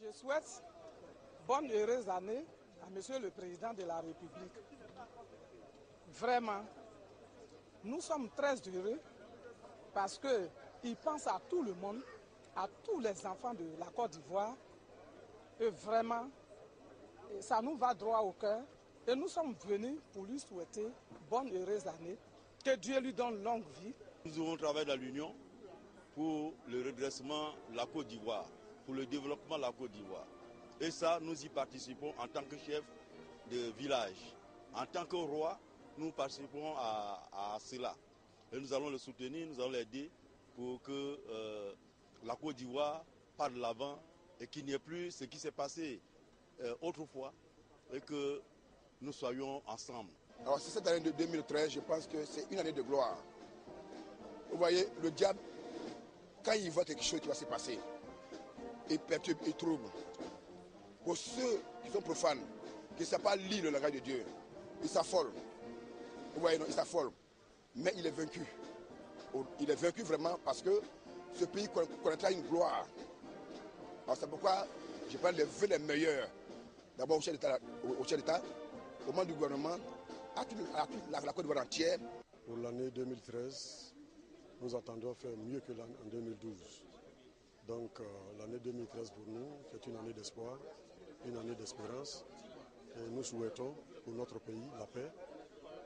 Je souhaite bonne heureuse année à Monsieur le Président de la République. Vraiment, nous sommes très heureux parce qu'il pense à tout le monde, à tous les enfants de la Côte d'Ivoire. Et vraiment, ça nous va droit au cœur. Et nous sommes venus pour lui souhaiter bonne heureuse année. Que Dieu lui donne longue vie. Nous aurons travaillé dans l'Union pour le redressement de la Côte d'Ivoire, pour le développement de la Côte d'Ivoire. Et ça, nous y participons en tant que chef de village. En tant que roi, nous participons à cela. Et nous allons le soutenir, nous allons l'aider pour que la Côte d'Ivoire parte de l'avant et qu'il n'y ait plus ce qui s'est passé autrefois et que nous soyons ensemble. Alors c'est cette année de 2013, je pense que c'est une année de gloire. Vous voyez, le diable, quand il voit quelque chose qui va se passer, il perturbe, il trouble. Pour ceux qui sont profanes, qui ne savent pas lire le langage de Dieu, ils s'affolent. Vous voyez, non, ils s'affolent. Mais il est vaincu. Il est vaincu vraiment parce que ce pays connaîtra une gloire. Alors c'est pourquoi je parle des vœux les meilleurs. D'abord au chef d'État, au membre du gouvernement, à toute la Côte d'Ivoire entière. Pour l'année 2013, nous attendons faire mieux que en 2012. Donc l'année 2013 pour nous, c'est une année d'espoir, une année d'espérance. Et nous souhaitons pour notre pays la paix,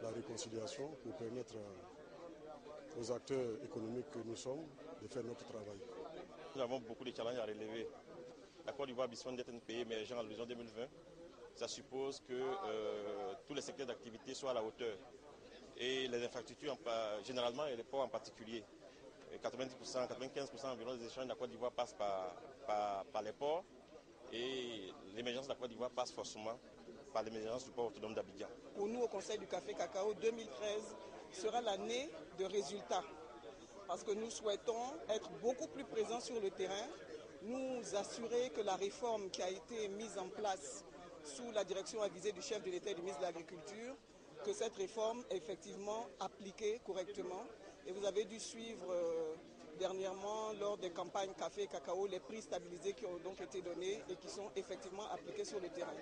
la réconciliation pour permettre aux acteurs économiques que nous sommes de faire notre travail. Nous avons beaucoup de challenges à relever. La Côte d'Ivoire a besoin d'être un pays émergent à l'horizon 2020. Ça suppose que tous les secteurs d'activité soient à la hauteur. Et les infrastructures, généralement, et les ports en particulier. 90%, 95% environ des échanges de la Côte d'Ivoire passent par les ports. Et l'émergence de la Côte d'Ivoire passe forcément par l'émergence du port autonome d'Abidjan. Pour nous, au Conseil du Café Cacao, 2013 sera l'année de résultats. Parce que nous souhaitons être beaucoup plus présents sur le terrain, nous assurer que la réforme qui a été mise en place sous la direction avisée du chef de l'État et du ministre de l'Agriculture, que cette réforme est effectivement appliquée correctement. Et vous avez dû suivre dernièrement, lors des campagnes café et cacao, les prix stabilisés qui ont donc été donnés et qui sont effectivement appliqués sur le terrain.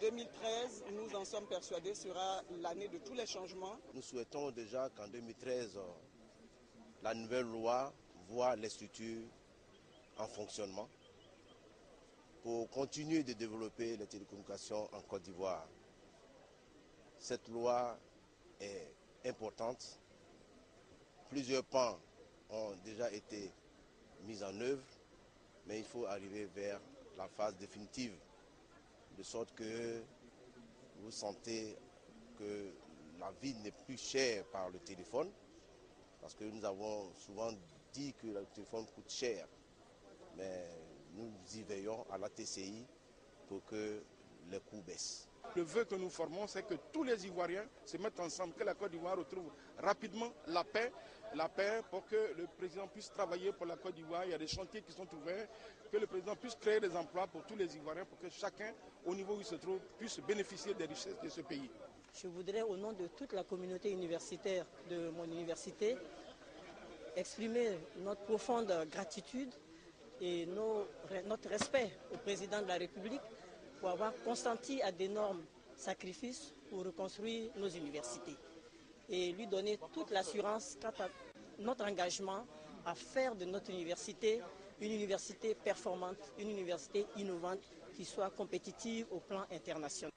2013, nous en sommes persuadés, sera l'année de tous les changements. Nous souhaitons déjà qu'en 2013, la nouvelle loi voit les structures en fonctionnement pour continuer de développer les télécommunications en Côte d'Ivoire. Cette loi est importante. Plusieurs pans ont déjà été mis en œuvre, mais il faut arriver vers la phase définitive, de sorte que vous sentez que la vie n'est plus chère par le téléphone, parce que nous avons souvent dit que le téléphone coûte cher, mais nous y veillons à la TCI pour que les coûts baissent. Le vœu que nous formons, c'est que tous les Ivoiriens se mettent ensemble, que la Côte d'Ivoire retrouve rapidement la paix pour que le président puisse travailler pour la Côte d'Ivoire. Il y a des chantiers qui sont ouverts, que le président puisse créer des emplois pour tous les Ivoiriens, pour que chacun, au niveau où il se trouve, puisse bénéficier des richesses de ce pays. Je voudrais, au nom de toute la communauté universitaire de mon université, exprimer notre profonde gratitude et notre respect au président de la République pour avoir consenti à d'énormes sacrifices pour reconstruire nos universités et lui donner toute l'assurance quant à notre engagement à faire de notre université une université performante, une université innovante qui soit compétitive au plan international.